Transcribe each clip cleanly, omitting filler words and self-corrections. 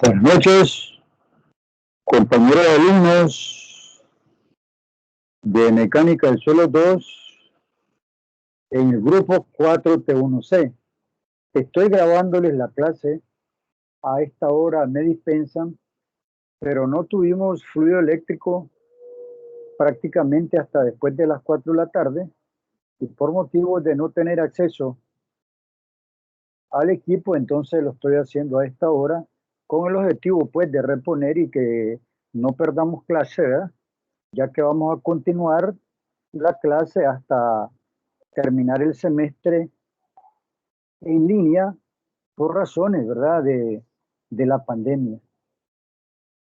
Buenas noches, compañeros alumnos de Mecánica del Suelo 2 en el grupo 4T1C. Estoy grabándoles la clase, a esta hora me dispensan, pero no tuvimos fluido eléctrico prácticamente hasta después de las 4 de la tarde y por motivos de no tener acceso al equipo, entonces lo estoy haciendo a esta hora con el objetivo pues de reponer y que no perdamos clase, ¿verdad? Ya que vamos a continuar la clase hasta terminar el semestre en línea por razones, ¿verdad?, de la pandemia.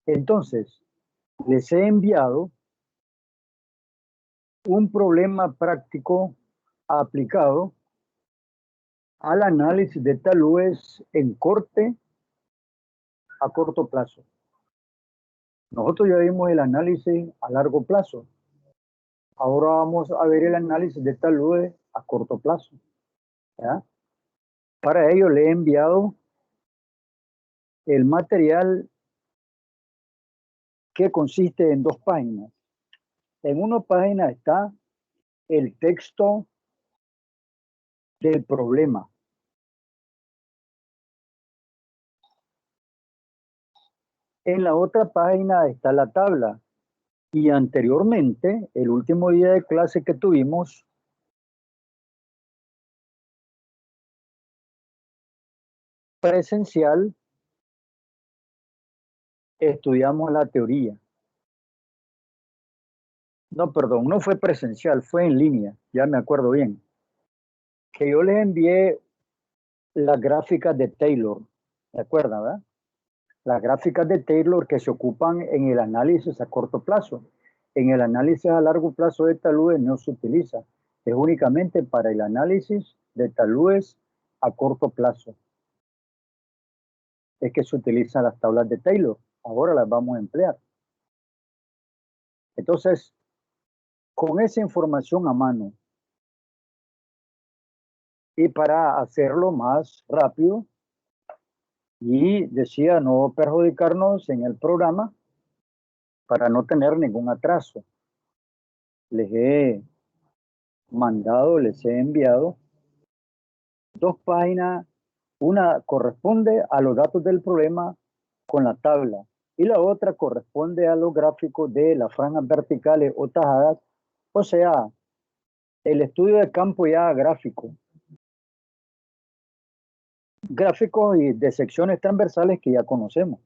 Entonces, les he enviado un problema práctico aplicado al análisis de taludes en corte a corto plazo. Nosotros ya vimos el análisis a largo plazo. Ahora vamos a ver el análisis de taludes a corto plazo, ¿ya? Para ello le he enviado el material que consiste en 2 páginas. En una página está el texto del problema. En la otra página está la tabla. Y anteriormente, el último día de clase que tuvimos, presencial, estudiamos la teoría. No, perdón, no fue presencial, fue en línea, ya me acuerdo bien. Que yo les envié las gráficas de Taylor, ¿se acuerdan, verdad? Las gráficas de Taylor que se ocupan en el análisis a corto plazo. En el análisis a largo plazo de taludes no se utiliza, es únicamente para el análisis de taludes a corto plazo. Es que se utilizan las tablas de Taylor, ahora las vamos a emplear. Entonces, con esa información a mano, y para hacerlo más rápido, y decía no perjudicarnos en el programa, para no tener ningún atraso, les he mandado, les he enviado 2 páginas. Una corresponde a los datos del problema con la tabla y la otra corresponde a los gráficos de las franjas verticales o tajadas, o sea, el estudio de campo ya gráfico. Gráficos y de secciones transversales que ya conocemos,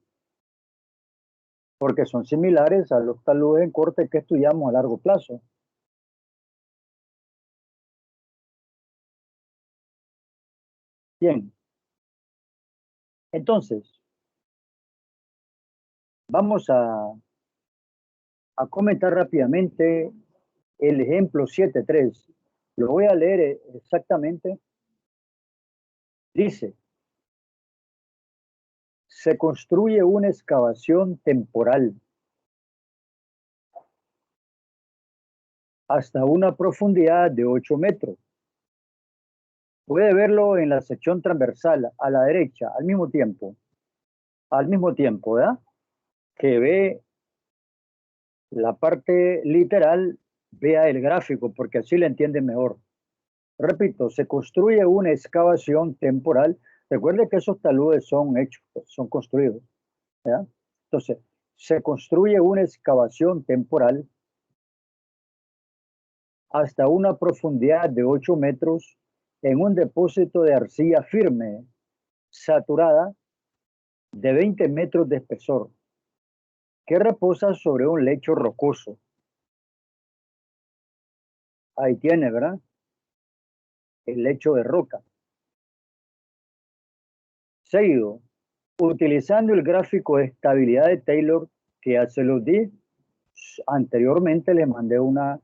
porque son similares a los taludes en corte que estudiamos a largo plazo. Bien, entonces, vamos a comentar rápidamente el ejemplo 7.3. Lo voy a leer exactamente. Dice, se construye una excavación temporal hasta una profundidad de 8 metros. Puede verlo en la sección transversal a la derecha, al mismo tiempo, ¿verdad? Que ve la parte literal, vea el gráfico, porque así le entiende mejor. Repito, se construye una excavación temporal. Recuerde que esos taludes son hechos, son construidos, ¿verdad? Entonces, se construye una excavación temporal hasta una profundidad de 8 metros en un depósito de arcilla firme, saturada, de 20 metros de espesor, que reposa sobre un lecho rocoso. Ahí tiene, ¿verdad? El lecho de roca. Seguido, utilizando el gráfico de estabilidad de Taylor, que ya se los di, anteriormente le mandé una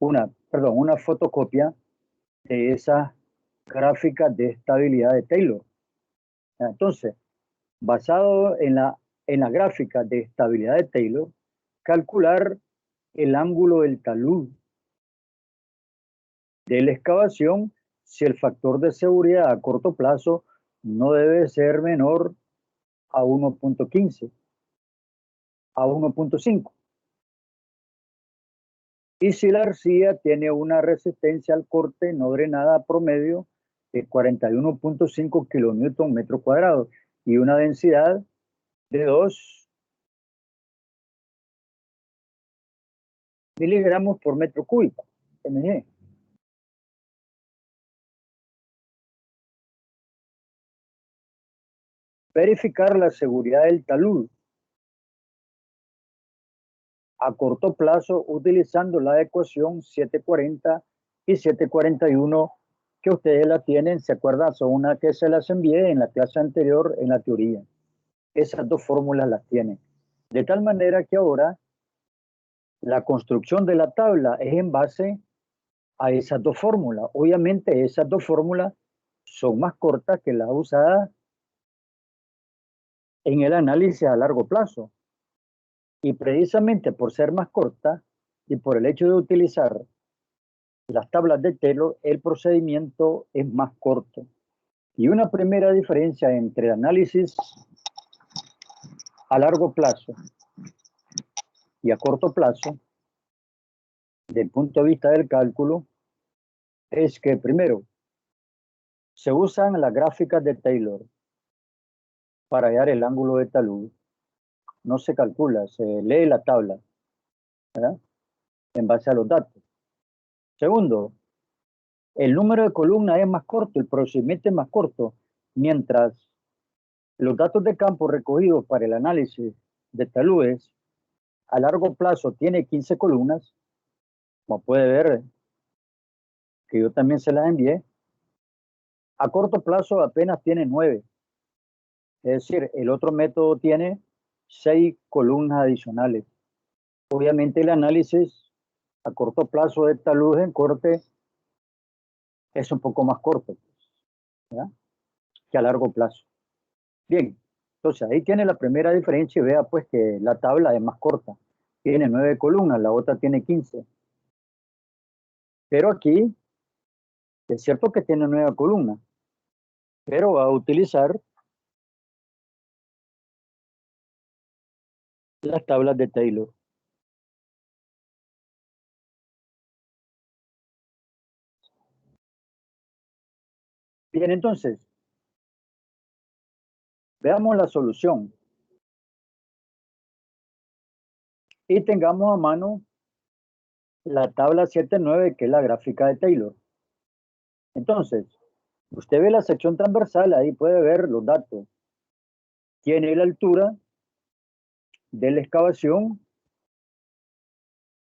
una fotocopia de esa gráfica de estabilidad de Taylor. Entonces, basado en la gráfica de estabilidad de Taylor, calcular el ángulo del talud de la excavación si el factor de seguridad a corto plazo no debe ser menor a 1.15, a 1.5. Y si la arcilla tiene una resistencia al corte no drenada promedio de 41.5 kilonewton metro cuadrado y una densidad de 2 miligramos por metro cúbico, mg. Verificar la seguridad del talud a corto plazo utilizando la ecuación 740 y 741 que ustedes la tienen, ¿se acuerdan? Son una que se las envié en la clase anterior en la teoría. Esas dos fórmulas las tienen. De tal manera que ahora la construcción de la tabla es en base a esas dos fórmulas. Obviamente esas dos fórmulas son más cortas que las usadas en el análisis a largo plazo. Y precisamente por ser más corta y por el hecho de utilizar las tablas de Taylor, el procedimiento es más corto. Y una primera diferencia entre análisis a largo plazo y a corto plazo, del punto de vista del cálculo, es que primero, se usan las gráficas de Taylor para hallar el ángulo de talud. No se calcula, se lee la tabla, ¿verdad? En base a los datos. Segundo, el número de columnas es más corto, el procedimiento es más corto, mientras los datos de campo recogidos para el análisis de taludes a largo plazo tiene 15 columnas, como puede ver, que yo también se las envié. A corto plazo apenas tiene 9. Es decir, el otro método tiene 6 columnas adicionales. Obviamente el análisis a corto plazo de talud en corte es un poco más corto, ¿verdad? Que a largo plazo. Bien, entonces ahí tiene la primera diferencia y vea pues que la tabla es más corta. Tiene 9 columnas, la otra tiene 15. Pero aquí es cierto que tiene 9 columnas, pero va a utilizar las tablas de Taylor. Bien, entonces, veamos la solución. Y tengamos a mano la tabla 7.9, que es la gráfica de Taylor. Entonces, usted ve la sección transversal, ahí puede ver los datos. Tiene la altura de la excavación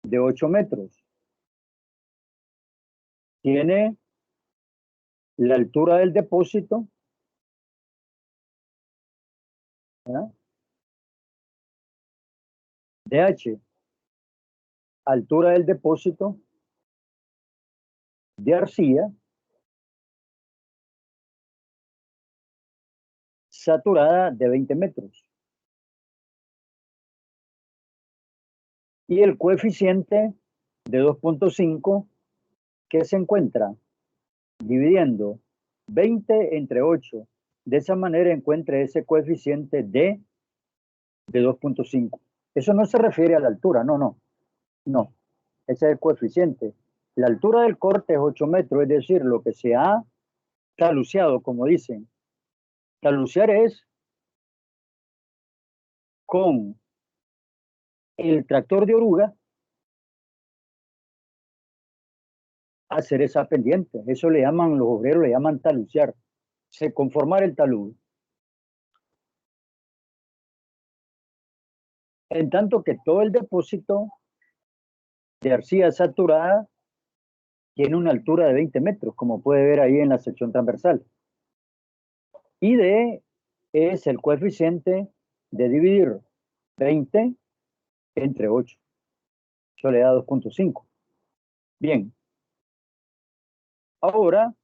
de 8 metros. Tiene la altura del depósito, ¿verdad? DH, altura del depósito de arcilla saturada de 20 metros. Y el coeficiente de 2.5 que se encuentra dividiendo 20 entre 8. De esa manera encuentre ese coeficiente de 2.5. Eso no se refiere a la altura, no. Ese es el coeficiente. La altura del corte es 8 metros, es decir, lo que se ha taluceado, como dicen. Talucear es con el tractor de oruga hacer esa pendiente. Eso le llaman, los obreros le llaman talucear. Se conformar el talud. En tanto que todo el depósito de arcilla saturada tiene una altura de 20 metros, como puede ver ahí en la sección transversal. Y D es el coeficiente de dividir 20 entre 8. Eso le da 2.5. Bien. Ahora,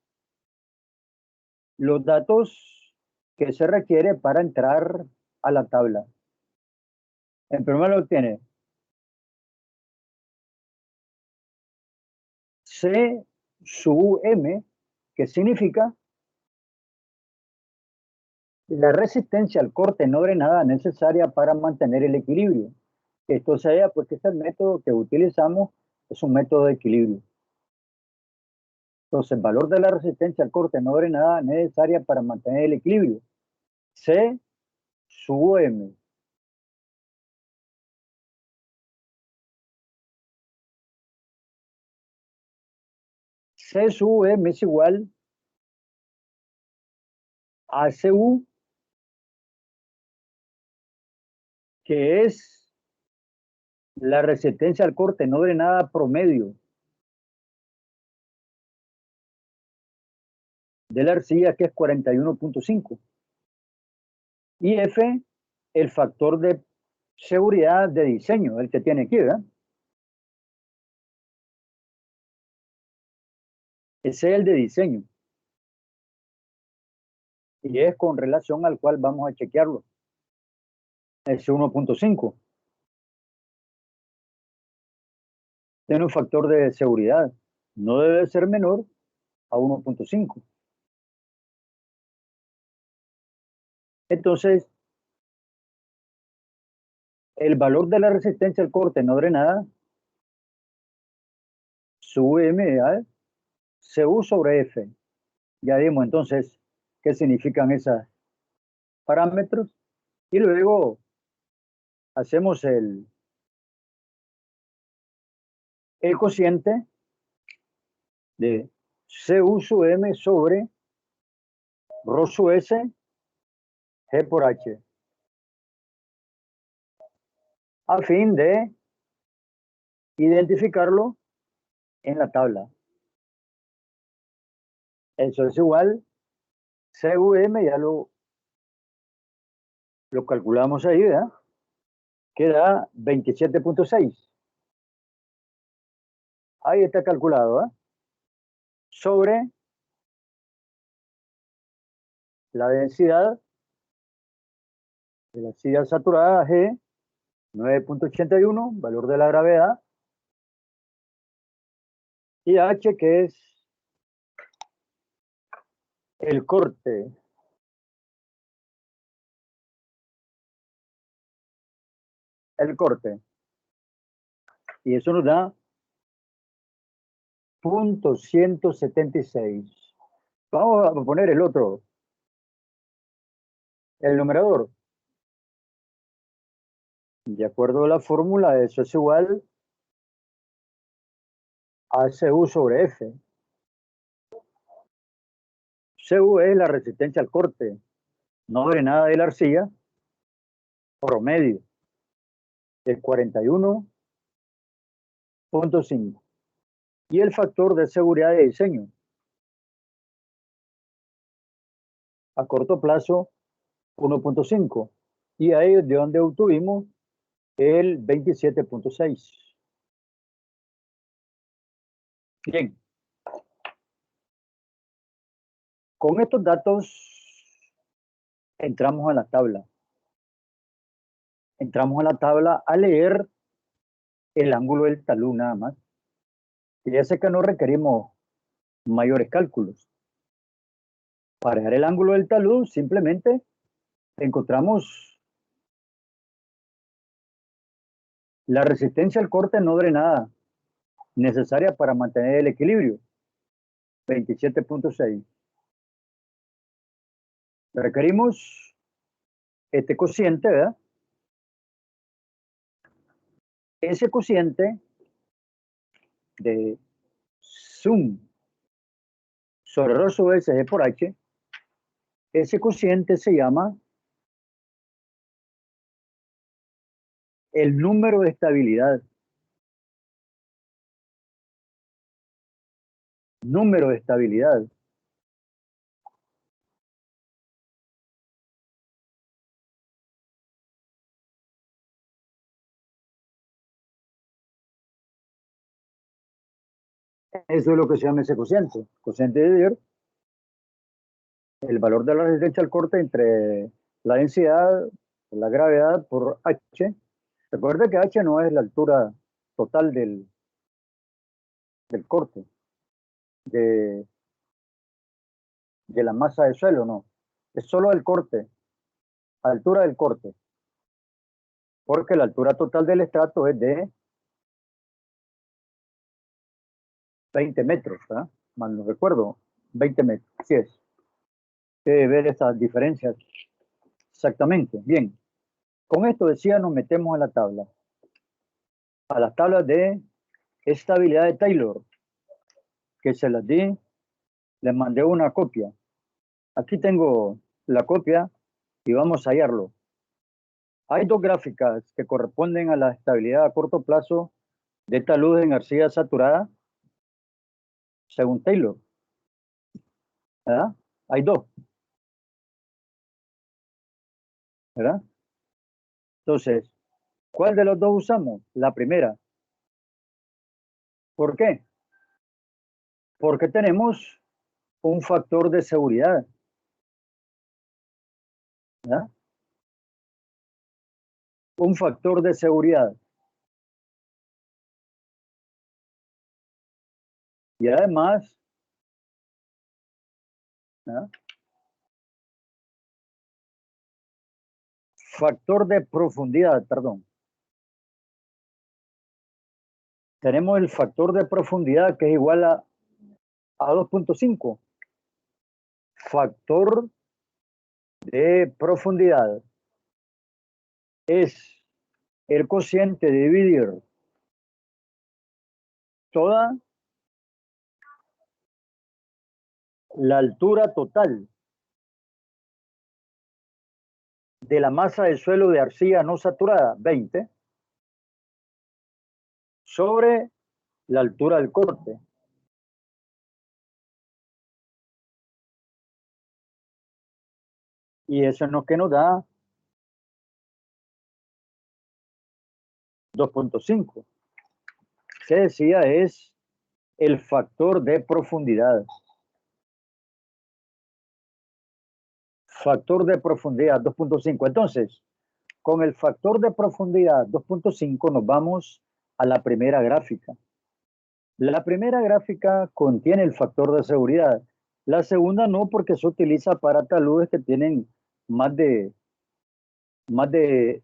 los datos que se requiere para entrar a la tabla. En primer lugar tiene C sub M, que significa La resistencia al corte no drenada es necesaria para mantener el equilibrio. Esto se halla porque este método que utilizamos es un método de equilibrio. Entonces, el valor de la resistencia al corte no drenada es necesaria para mantener el equilibrio. C sub M. C sub M es igual a CU, que es la resistencia al corte no drenada promedio de la arcilla, que es 41.5. Y F, el factor de seguridad de diseño, el que tiene aquí, ¿verdad? Ese es el de diseño. Y es con relación al cual vamos a chequearlo. Es 1.5. Tiene un factor de seguridad. No debe ser menor a 1.5. Entonces, el valor de la resistencia al corte no drenada sub M a CU sobre F. Ya vimos entonces qué significan esos parámetros. Y luego hacemos el cociente de CU sub M sobre Rho sub S G por H, a fin de identificarlo en la tabla. Eso es igual, CUM ya lo calculamos ahí, ¿verdad? Queda 27.6. Ahí está calculado, ¿eh? Sobre la densidad de la arcilla saturada G, 9.81, valor de la gravedad, y H, que es el corte. El corte. Y eso nos da 0.176. Vamos a poner el otro, el numerador. De acuerdo a la fórmula, eso es igual a CU sobre F. CU es la resistencia al corte no drenada de la arcilla promedio de 41.5. Y el factor de seguridad de diseño a corto plazo 1.5. Y ahí es de donde obtuvimos el 27.6. Bien. Con estos datos entramos a la tabla. Entramos a la tabla a leer el ángulo del talud nada más. Y ya sé que no requerimos mayores cálculos. Para hallar el ángulo del talud simplemente encontramos la resistencia al corte no drenada necesaria para mantener el equilibrio, 27.6. Requerimos este cociente, ¿verdad? Ese cociente de sum sobre Rho sobre S G por H, ese cociente se llama el número de estabilidad. Número de estabilidad. Eso es lo que se llama ese cociente. Cociente de Dier, el valor de la resistencia al corte entre la densidad, la gravedad por H. Recuerda que H no es la altura total del corte, de la masa de suelo, no. Es solo el corte. altura del corte, porque la altura total del estrato es de 20 metros, ¿verdad? Mal no recuerdo, 20 metros, así es. Debe ver esas diferencias exactamente. Bien, con esto decía, nos metemos a la tabla, a las tablas de estabilidad de Taylor, que se las di, les mandé una copia. Aquí tengo la copia y vamos a hallarlo. Hay dos gráficas que corresponden a la estabilidad a corto plazo de talud en arcilla saturada, según Taylor, ¿verdad? Hay dos, ¿verdad? Entonces, ¿cuál de los dos usamos? La primera. ¿Por qué? Porque tenemos un factor de seguridad, ¿verdad? Un factor de seguridad. Y además, ¿verdad? Factor de profundidad, perdón. Tenemos el factor de profundidad que es igual a 2.5. Factor de profundidad es el cociente de dividir toda la altura total de la masa de suelo de arcilla no saturada, 20, sobre la altura del corte. Y eso es lo que nos da 2.5. Se decía es el factor de profundidad. Factor de profundidad 2.5. Entonces, con el factor de profundidad 2.5 nos vamos a la primera gráfica. La primera gráfica contiene el factor de seguridad. La segunda no, porque se utiliza para taludes que tienen más de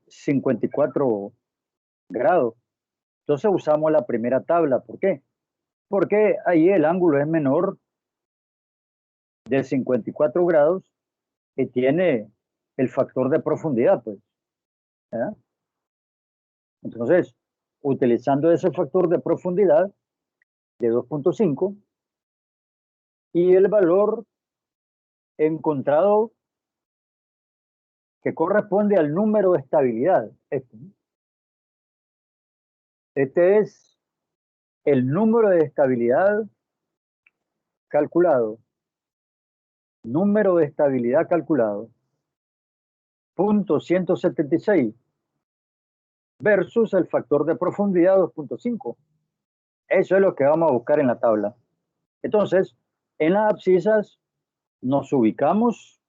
54 grados. Entonces usamos la primera tabla. ¿Por qué? Porque ahí el ángulo es menor de 54 grados y tiene el factor de profundidad, pues. ¿Verdad? Entonces, utilizando ese factor de profundidad de 2.5 y el valor encontrado que corresponde al número de estabilidad. Este es el número de estabilidad calculado. Número de estabilidad calculado. Punto 176 versus el factor de profundidad 2.5. Eso es lo que vamos a buscar en la tabla. Entonces, en las abscisas nos ubicamos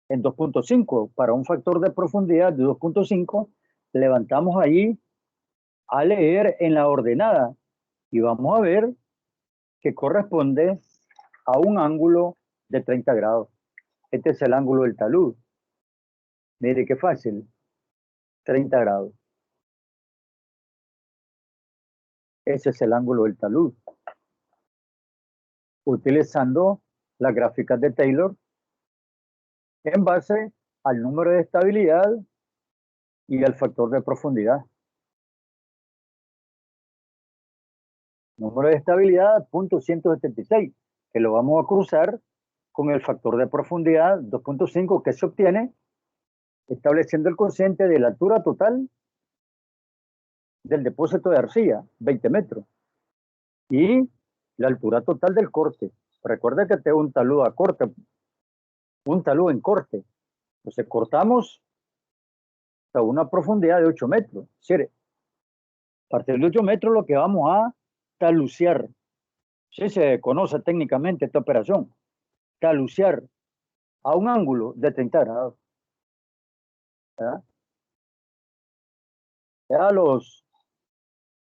en 2.5. Para un factor de profundidad de 2.5, levantamos allí a leer en la ordenada y vamos a ver que corresponde a un ángulo de 30 grados. Este es el ángulo del talud. Mire qué fácil. 30 grados. Ese es el ángulo del talud. Utilizando las gráficas de Taylor en base al número de estabilidad y al factor de profundidad. Número de estabilidad, punto 176, que lo vamos a cruzar con el factor de profundidad 2.5 que se obtiene estableciendo el cociente de la altura total del depósito de arcilla, 20 metros, y la altura total del corte. Recuerda que tengo un talud a corte, un talud en corte. Entonces cortamos a una profundidad de 8 metros. Es decir, a partir de 8 metros lo que vamos a talucear. Sí se conoce técnicamente esta operación. Talucear a un ángulo de 30 grados. ¿Verdad? Ya los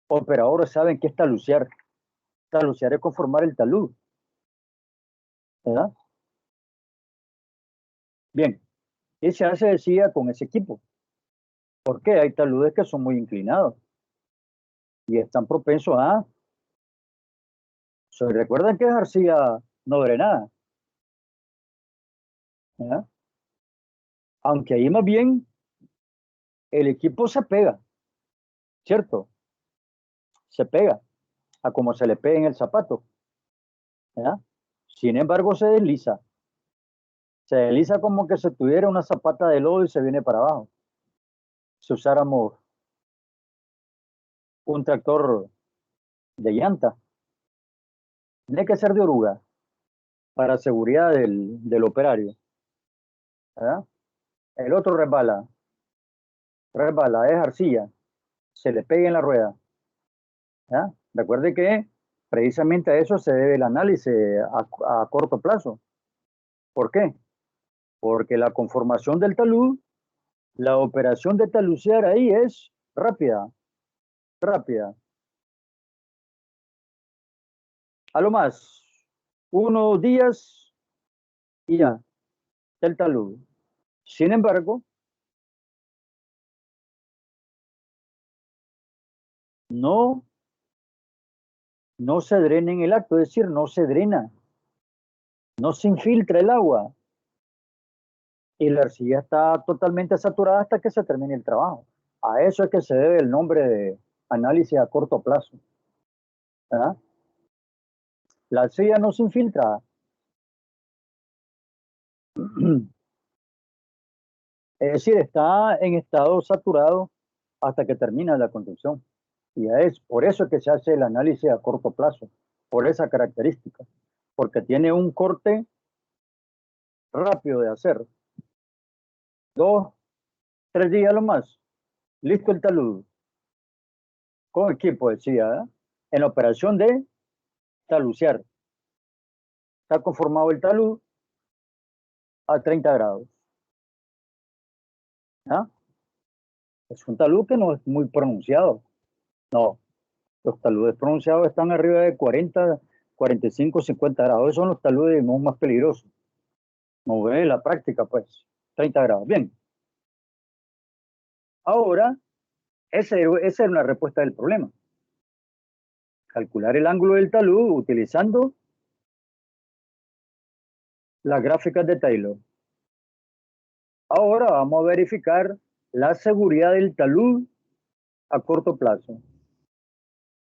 operadores saben qué es talucear. Talucear es conformar el talud. ¿Verdad? Bien, Y se hace, decía, con ese equipo. ¿Por qué? Hay taludes que son muy inclinados y están propensos a... Recuerden que es arcilla no drenada. ¿Ya? Aunque ahí más bien el equipo se pega, ¿cierto? Se pega a como se le pega en el zapato. ¿Ya? Sin embargo, se desliza. Se desliza como que se tuviera una zapata de lodo y se viene para abajo. Si usáramos un tractor de llanta, tiene que ser de oruga para seguridad del operario. ¿Ya? El otro resbala, es arcilla, se le pega en la rueda. ¿Ya? Recuerde que precisamente a eso se debe el análisis a corto plazo. ¿Por qué? Porque la conformación del talud, la operación de talucear ahí es rápida, rápida. A lo más, unos días y ya, el talud. Sin embargo, no, no se drena en el acto, es decir, no se drena, no se infiltra el agua y la arcilla está totalmente saturada hasta que se termine el trabajo. A eso es que se debe el nombre de análisis a corto plazo. ¿Ah? La arcilla no se infiltra. Es decir, está en estado saturado hasta que termina la construcción. Y es por eso que se hace el análisis a corto plazo, por esa característica, porque tiene un corte rápido de hacer. 2, 3 días lo más. Listo el talud. Con equipo, decía, ¿eh? En la operación de talucear. Está conformado el talud a 30 grados. ¿Ah? Es un talud que no es muy pronunciado. No, los taludes pronunciados están arriba de 40, 45, 50 grados. Esos son los taludes más peligrosos. No ve la práctica, pues. 30 grados. Bien. Ahora, esa es una respuesta del problema. Calcular el ángulo del talud utilizando las gráficas de Taylor. Ahora vamos a verificar la seguridad del talud a corto plazo,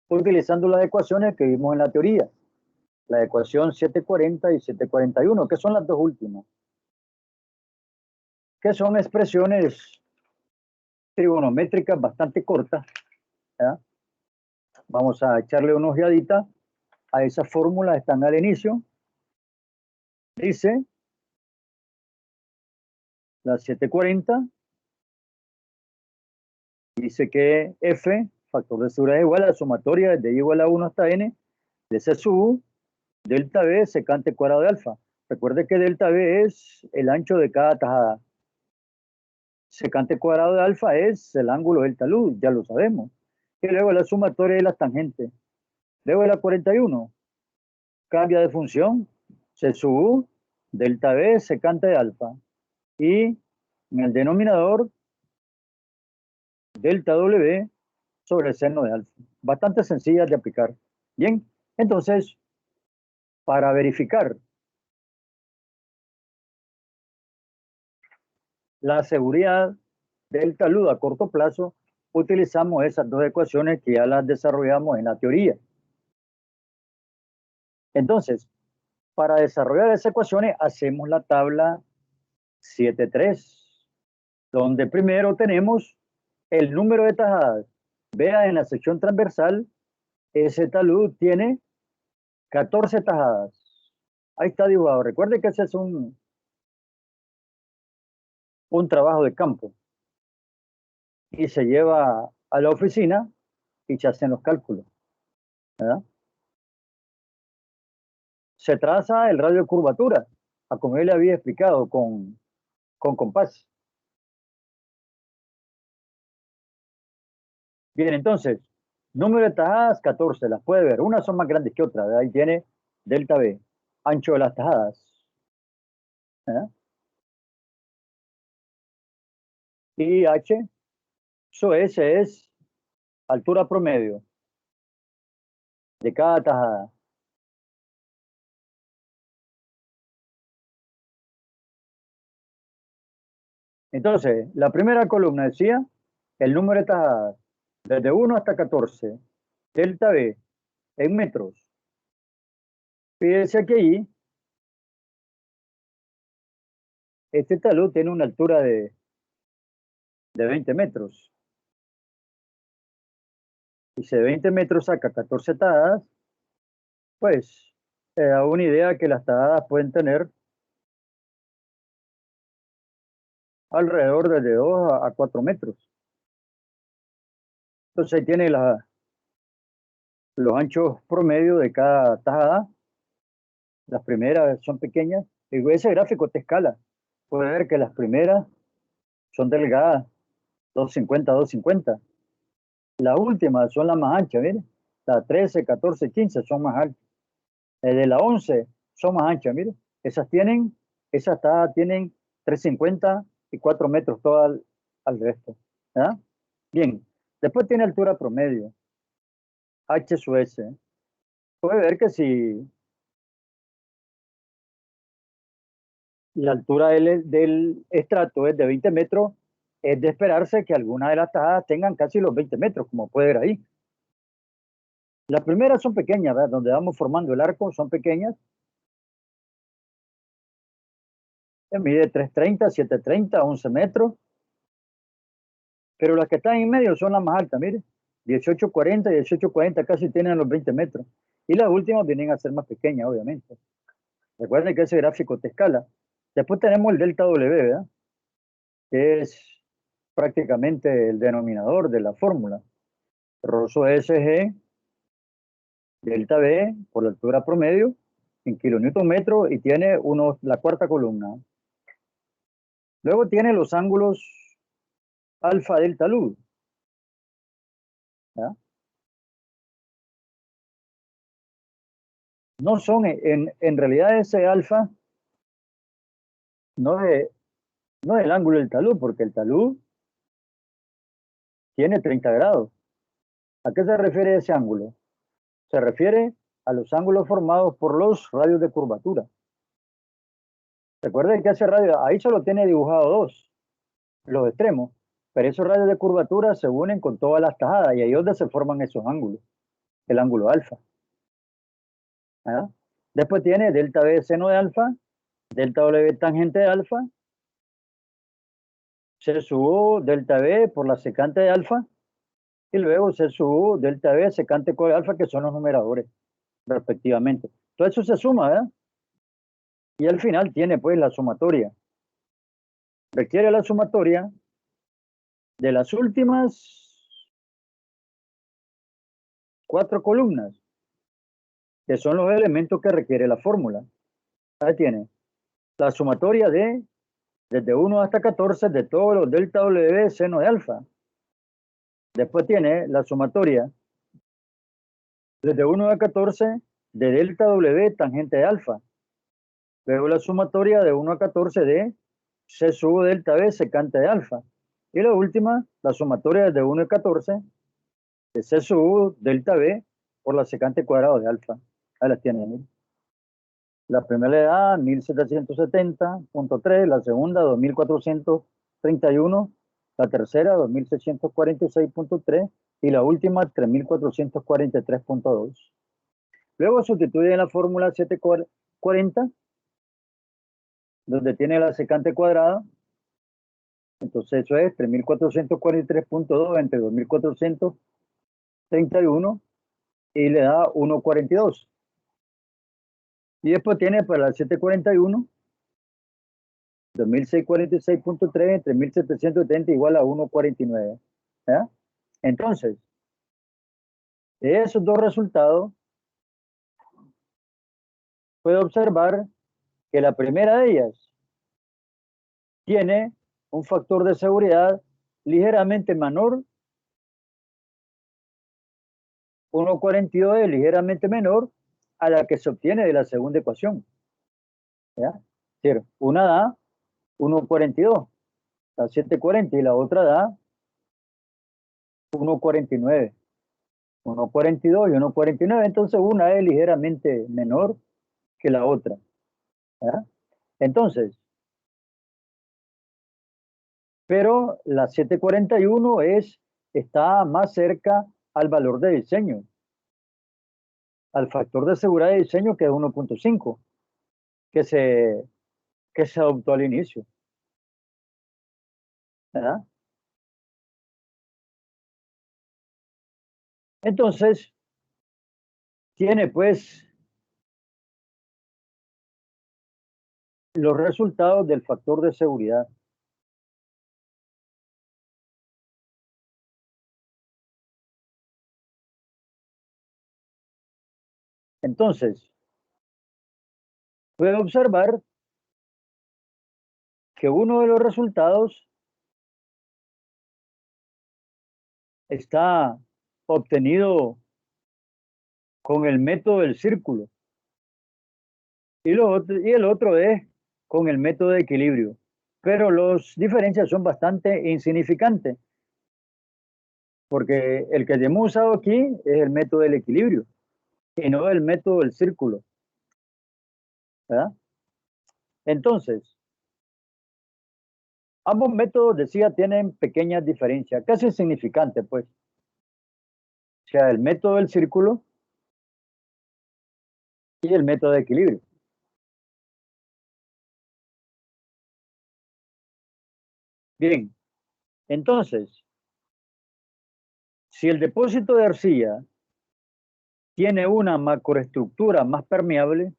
utilizando las ecuaciones que vimos en la teoría. La ecuación 740 y 741, que son las dos últimas, que son expresiones trigonométricas bastante cortas. ¿Ya? Vamos a echarle una ojeadita a esas fórmulas, están al inicio. Dice la 740, dice que F, factor de seguridad igual a la sumatoria de y igual a 1 hasta n, de C sub U, delta B secante cuadrado de alfa. Recuerde que delta B es el ancho de cada tajada. Secante cuadrado de alfa es el ángulo del talud, ya lo sabemos. Y luego la sumatoria de las tangentes. Luego de la 41, cambia de función, C sub U, delta B secante de alfa. Y en el denominador, delta W sobre el seno de alfa. Bastante sencillas de aplicar. Bien, entonces, para verificar la seguridad del talud a corto plazo, utilizamos esas dos ecuaciones que ya las desarrollamos en la teoría. Entonces, para desarrollar esas ecuaciones, hacemos la tabla 7.3, donde primero tenemos el número de tajadas. Vea en la sección transversal, ese talud tiene 14 tajadas. Ahí está dibujado. Recuerde que ese es un trabajo de campo y se lleva a la oficina y se hacen los cálculos. ¿Verdad? Se traza el radio de curvatura, a como yo le había explicado, con compás. Bien, entonces, número de tajadas, 14, las puede ver. Unas son más grandes que otras, ¿verdad? Ahí tiene delta B, ancho de las tajadas. ¿Verdad? y H, eso S es altura promedio de cada tajada. Entonces, la primera columna decía el número de tajadas, desde 1 hasta 14, delta B, en metros. Fíjense que ahí, este talud tiene una altura de 20 metros. Y si de 20 metros saca 14 tajadas, pues te da una idea que las tajadas pueden tener alrededor de 2 a 4 metros. Entonces ahí tiene los anchos promedio de cada tajada. Las primeras son pequeñas. Y ese gráfico te escala. Puede ver que las primeras son delgadas, 250, 250. Las últimas son las más anchas, mire. Las 13, 14, 15 son más altas. De la 11 son más anchas, mire. Esas tajadas tienen 350 y 4 metros todo al resto. ¿Ya? Bien. Después tiene altura promedio. H sub S. Puede ver que si la altura del estrato es de 20 metros, es de esperarse que algunas de las tajadas tengan casi los 20 metros, como puede ver ahí. Las primeras son pequeñas, ¿verdad? Donde vamos formando el arco son pequeñas. Mide 330, 730, 11 metros. Pero las que están en medio son las más altas, mire. 1840 y 1840 casi tienen los 20 metros. Y las últimas vienen a ser más pequeñas, obviamente. Recuerden que ese gráfico te escala. Después tenemos el delta W, ¿verdad? Que es prácticamente el denominador de la fórmula. Rosso SG, delta B por la altura promedio en kilonewton metro y tiene la cuarta columna. Luego tiene los ángulos alfa delta luz. ¿Ya? No son, en realidad ese alfa no es, no es el ángulo del talud, porque el talud tiene 30 grados. ¿A qué se refiere ese ángulo? Se refiere a los ángulos formados por los radios de curvatura. Recuerden que ese radio, ahí solo tiene dibujado dos, los extremos, pero esos radios de curvatura se unen con todas las tajadas y ahí es donde se forman esos ángulos, el ángulo alfa. ¿Ah? Después tiene delta B seno de alfa, delta W tangente de alfa, C sub U delta B por la secante de alfa, y luego C sub U delta B secante de alfa, que son los numeradores, respectivamente. Todo eso se suma, ¿verdad? Y al final tiene pues la sumatoria. Requiere la sumatoria de las últimas 4 columnas, que son los elementos que requiere la fórmula. Ahí tiene la sumatoria desde 1 hasta 14 de todos los delta W seno de alfa. Después tiene la sumatoria desde 1 a 14 de delta W tangente de alfa. Luego la sumatoria de 1 a 14 de C sub delta B secante de alfa. Y la última, la sumatoria desde 1 a 14 de C sub delta B por la secante cuadrado de alfa. Ahí las tienen. La primera le da 1770.3, la segunda 2431, la tercera 2646.3 y la última 3443.2. Luego sustituye en la fórmula 740, donde tiene la secante cuadrada. Entonces eso es 3443.2 entre 2431 y le da 1.42. Y después tiene para la 741 2646.3 entre 1770 igual a 1.49. ¿Ya? Entonces, de esos dos resultados, puede observar que la primera de ellas tiene un factor de seguridad ligeramente menor, 1.42 es ligeramente menor a la que se obtiene de la segunda ecuación. ¿Ya? Es decir, una da 1.42 da 740 y la otra da 1,49. 1,42 y 1,49. Entonces una es ligeramente menor que la otra. ¿Verdad? Entonces, pero la 741 está más cerca al valor de diseño, al factor de seguridad de diseño, que es 1,5, que se, que se adoptó al inicio. ¿Verdad? Entonces, tiene pues los resultados del factor de seguridad. Entonces, puede observar que uno de los resultados está obtenido con el método del círculo y el otro es con el método de equilibrio. Pero las diferencias son bastante insignificantes, porque el que hemos usado aquí es el método del equilibrio y no el método del círculo. ¿Verdad? Entonces, ambos métodos, decía, tienen pequeñas diferencias, casi insignificantes, pues. O sea, el método del círculo y el método de equilibrio. Bien, entonces, si el depósito de arcilla tiene una macroestructura más permeable,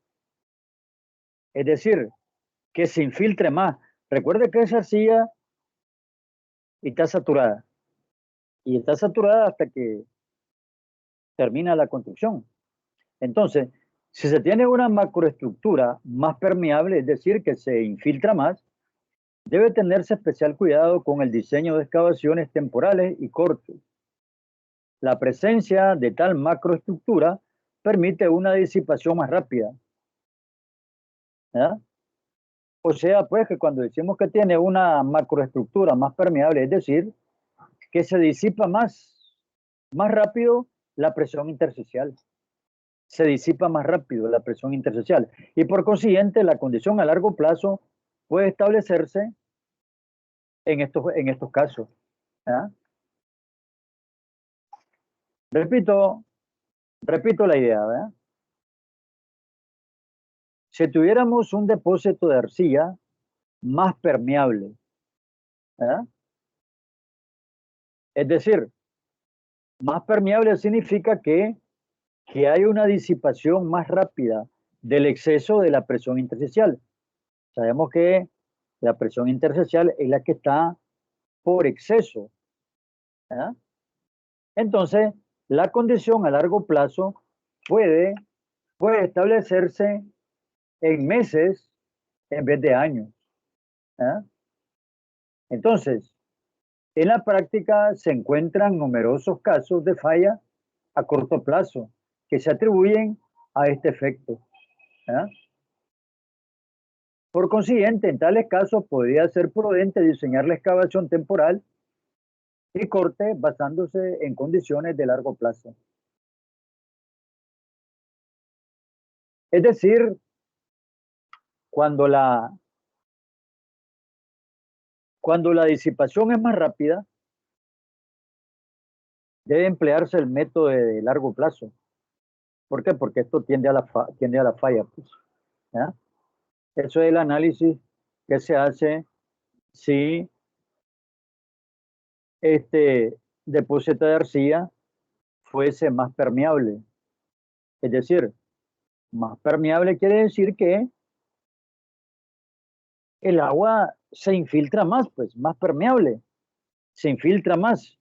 es decir, que se infiltre más. Recuerde que esa arcilla está saturada y está saturada hasta que termina la construcción. Entonces, si se tiene una macroestructura más permeable, es decir, que se infiltra más, debe tenerse especial cuidado con el diseño de excavaciones temporales y cortos. La presencia de tal macroestructura permite una disipación más rápida. ¿Verdad? O sea, pues que cuando decimos que tiene una macroestructura más permeable, es decir, que se disipa más rápido la presión intersticial. Se disipa más rápido la presión intersticial. Y por consiguiente, la condición a largo plazo puede establecerse en estos casos. ¿Ah? Repito, repito la idea, ¿verdad? Si tuviéramos un depósito de arcilla más permeable, ¿verdad? Es decir, más permeable significa que hay una disipación más rápida del exceso de la presión intersticial. Sabemos que la presión intersticial es la que está por exceso. ¿Ah? Entonces, la condición a largo plazo puede, puede establecerse en meses en vez de años. ¿Ah? Entonces, en la práctica se encuentran numerosos casos de falla a corto plazo que se atribuyen a este efecto. ¿Ah? Por consiguiente, en tales casos podría ser prudente diseñar la excavación temporal y corte basándose en condiciones de largo plazo. Es decir, cuando cuando la disipación es más rápida, debe emplearse el método de largo plazo. ¿Por qué? Porque esto tiende a la falla. Pues, ¿ya? Eso es el análisis que se hace si este depósito de arcilla fuese más permeable. Es decir, más permeable quiere decir que el agua se infiltra más, pues más permeable, se infiltra más.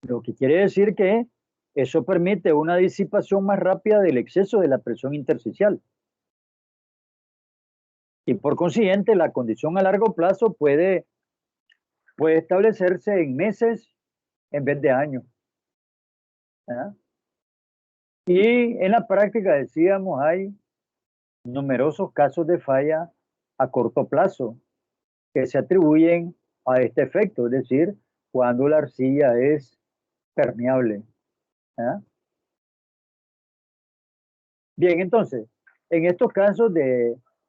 Lo que quiere decir que eso permite una disipación más rápida del exceso de la presión intersticial. Y por consiguiente, la condición a largo plazo puede establecerse en meses en vez de años. ¿Ah? Y en la práctica, decíamos, hay numerosos casos de falla a corto plazo que se atribuyen a este efecto, es decir, cuando la arcilla es permeable. ¿Ah? Bien, entonces, en estos casos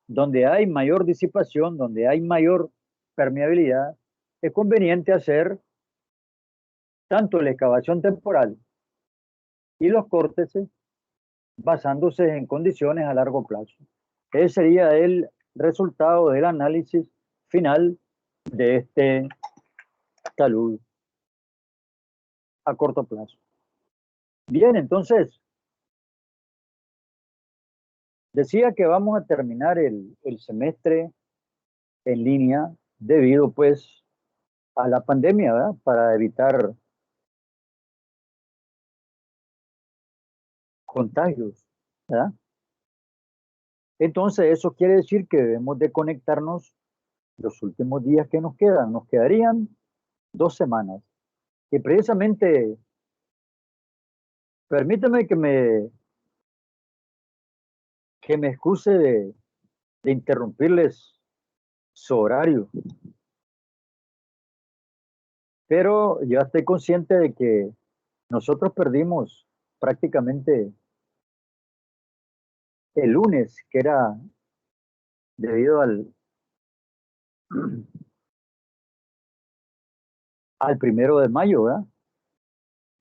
donde hay mayor disipación, donde hay mayor permeabilidad, es conveniente hacer tanto la excavación temporal y los cortes basándose en condiciones a largo plazo. Ese sería el resultado del análisis final de este talud a corto plazo. Bien, entonces, decía que vamos a terminar el semestre en línea debido pues a la pandemia, ¿verdad? Para evitar contagios, ¿verdad? Entonces eso quiere decir que debemos de conectarnos los últimos días que nos quedan. Nos quedarían 2 semanas. Y precisamente, permítame que me excuse de interrumpirles su horario, pero ya estoy consciente de que nosotros perdimos prácticamente el lunes, que era debido al 1 de mayo, ¿verdad?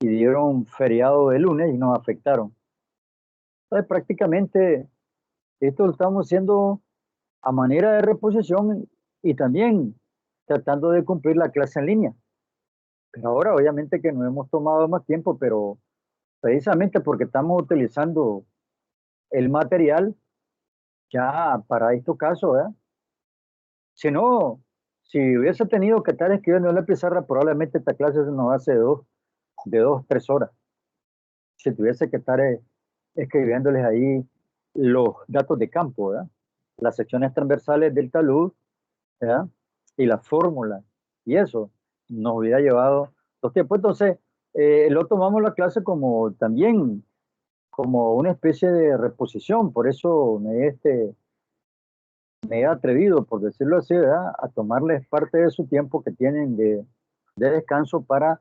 Y dieron feriado de lunes y nos afectaron. Entonces, prácticamente esto lo estamos haciendo a manera de reposición y también tratando de cumplir la clase en línea. Pero ahora, obviamente, que nos hemos tomado más tiempo, pero precisamente porque estamos utilizando el material ya para estos casos, ¿verdad? Si no, si hubiese tenido que estar escribiendo en la pizarra, probablemente esta clase se nos hace de 2, 3 horas. Si tuviese que estar escribiéndoles ahí los datos de campo, ¿verdad? Las secciones transversales del talud, ¿verdad? Y la fórmula, y eso nos hubiera llevado 2 tiempos. Entonces, lo tomamos la clase como también, como una especie de reposición, por eso me he atrevido, por decirlo así, ¿verdad? A tomarles parte de su tiempo que tienen de descanso para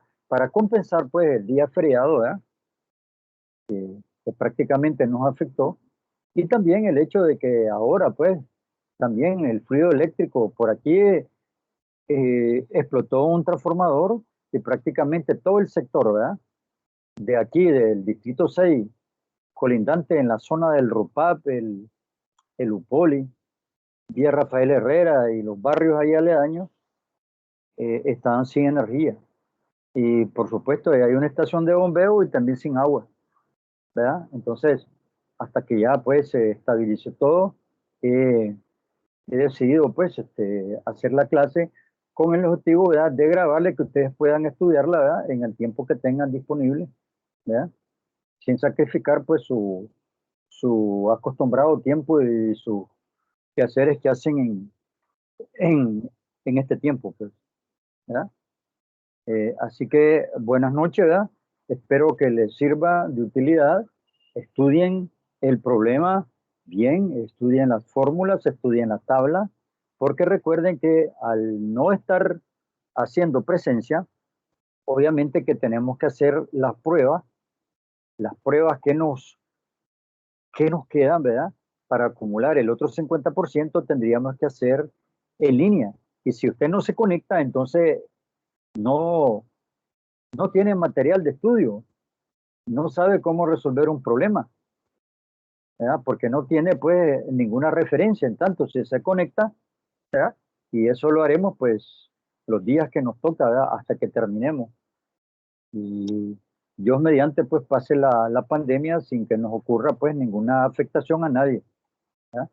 compensar pues el día feriado, ¿verdad? Que prácticamente nos afectó. Y también el hecho de que ahora, pues, también el fluido eléctrico por aquí explotó un transformador y prácticamente todo el sector, ¿verdad? De aquí, del Distrito 6, colindante en la zona del RUPAP, el Upoli, Vía Rafael Herrera y los barrios ahí aledaños, estaban sin energía. Y por supuesto, hay una estación de bombeo y también sin agua, ¿verdad? Entonces, hasta que ya pues se estabilice todo, he decidido pues hacer la clase con el objetivo, ¿verdad?, de grabarle, que ustedes puedan estudiarla, ¿verdad?, en el tiempo que tengan disponible, ¿verdad?, sin sacrificar pues su acostumbrado tiempo y sus quehaceres que hacen en, en este tiempo, pues, ¿verdad? Así que buenas noches, ¿verdad? Espero que les sirva de utilidad. Estudien el problema bien, estudien las fórmulas, estudien la tabla, porque recuerden que al no estar haciendo presencia, obviamente que tenemos que hacer las pruebas que nos quedan, ¿verdad? Para acumular el otro 50% tendríamos que hacer en línea. Y si usted no se conecta, entonces no, no tiene material de estudio, no sabe cómo resolver un problema, ¿verdad? Porque no tiene pues ninguna referencia. En tanto, si se conecta, ¿verdad? Y eso lo haremos pues los días que nos toca, ¿verdad?, hasta que terminemos. Y Dios mediante pues pase la pandemia sin que nos ocurra pues ninguna afectación a nadie, ¿verdad?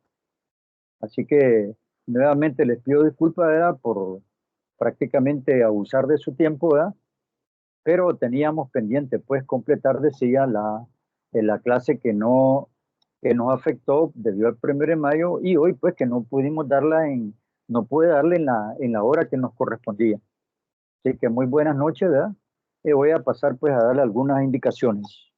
Así que nuevamente les pido disculpas, ¿verdad?, por prácticamente abusar de su tiempo, ¿verdad? Pero teníamos pendiente pues completar, decía, la clase que nos afectó debido al 1 de mayo, y hoy pues que no pudimos no pude darle en la hora que nos correspondía. Así que muy buenas noches, ¿verdad? Y voy a pasar pues a darle algunas indicaciones.